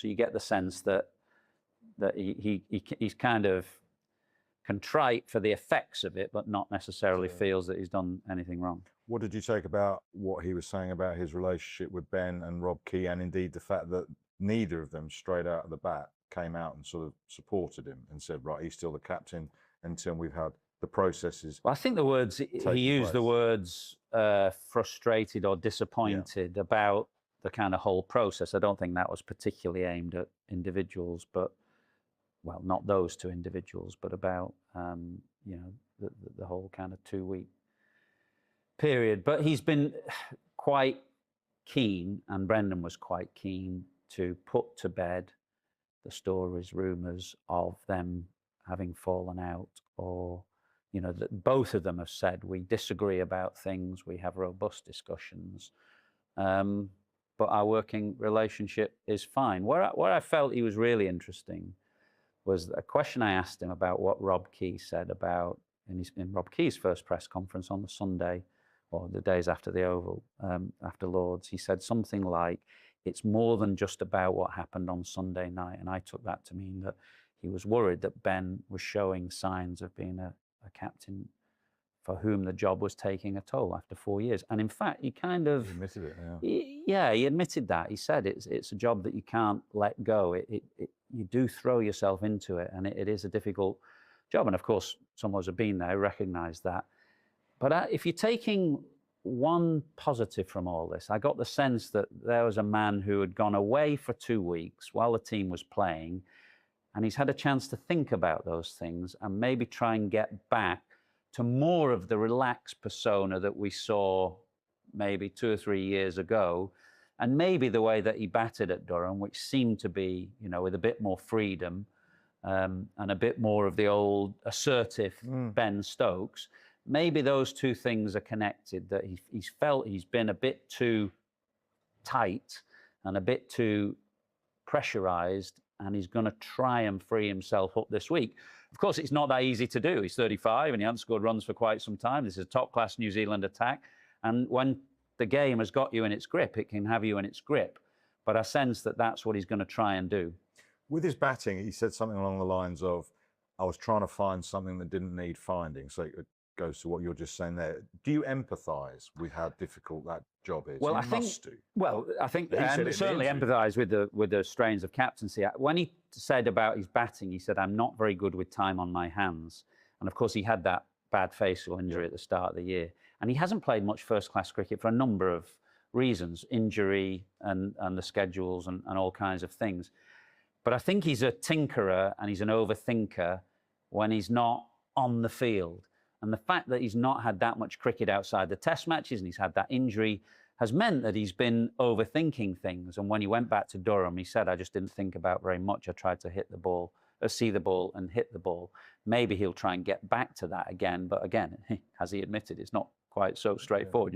So you get the sense that he's kind of contrite for the effects of it, but not necessarily feels that he's done anything wrong. What did you take about what he was saying about his relationship with Ben and Rob Key, and indeed the fact that neither of them straight out of the bat came out and sort of supported him and said, right, he's still the captain until we've had the processes? Well, I think the words, he used the words frustrated or disappointed about the kind of whole process. I don't think that was particularly aimed at individuals, but, well, not those two individuals, but about, you know, the whole kind of 2-week period. But he's been quite keen, and Brendan was quite keen, to put to bed the stories, rumours of them having fallen out, or, you know, that both of them have said, we disagree about things, we have robust discussions, but our working relationship is fine. Where I felt he was really interesting was a question I asked him about what Rob Key said about, in Rob Key's first press conference on the Sunday, or the days after the Oval, after Lord's. He said something like, it's more than just about what happened on Sunday night. And I took that to mean that he was worried that Ben was showing signs of being a captain for whom the job was taking a toll after 4 years. And in fact, he kind of... He admitted it, he admitted that. He said it's a job that you can't let go. You do throw yourself into it, and it is a difficult job. And of course, some of us have been there, recognise that. But if you're taking one positive from all this, I got the sense that there was a man who had gone away for 2 weeks while the team was playing, and he's had a chance to think about those things and maybe try and get back to more of the relaxed persona that we saw maybe 2 or 3 years ago, and maybe the way that he batted at Durham, which seemed to be, you know, with a bit more freedom and a bit more of the old assertive Ben Stokes. Maybe those two things are connected, that he's felt he's been a bit too tight and a bit too pressurized, and he's going to try and free himself up this week. Of course, it's not that easy to do. He's 35 and he hasn't scored runs for quite some time. This is a top-class New Zealand attack. And when the game has got you in its grip, it can have you in its grip. But I sense that that's what he's going to try and do. With his batting, he said something along the lines of, I was trying to find something that didn't need finding. So it goes to what you're just saying there. Do you empathise with how difficult that job is? Well, I think certainly empathise with the strains of captaincy. When he said about his batting, he said, I'm not very good with time on my hands. And of course, he had that bad facial injury at the start of the year. And he hasn't played much first-class cricket for a number of reasons, injury and the schedules and all kinds of things. But I think he's a tinkerer and he's an overthinker when he's not on the field. And the fact that he's not had that much cricket outside the test matches and he's had that injury has meant that he's been overthinking things. And when he went back to Durham, he said, I just didn't think about very much. I tried to hit the ball, see the ball and hit the ball. Maybe he'll try and get back to that again. But again, as he admitted, it's not quite so straightforward.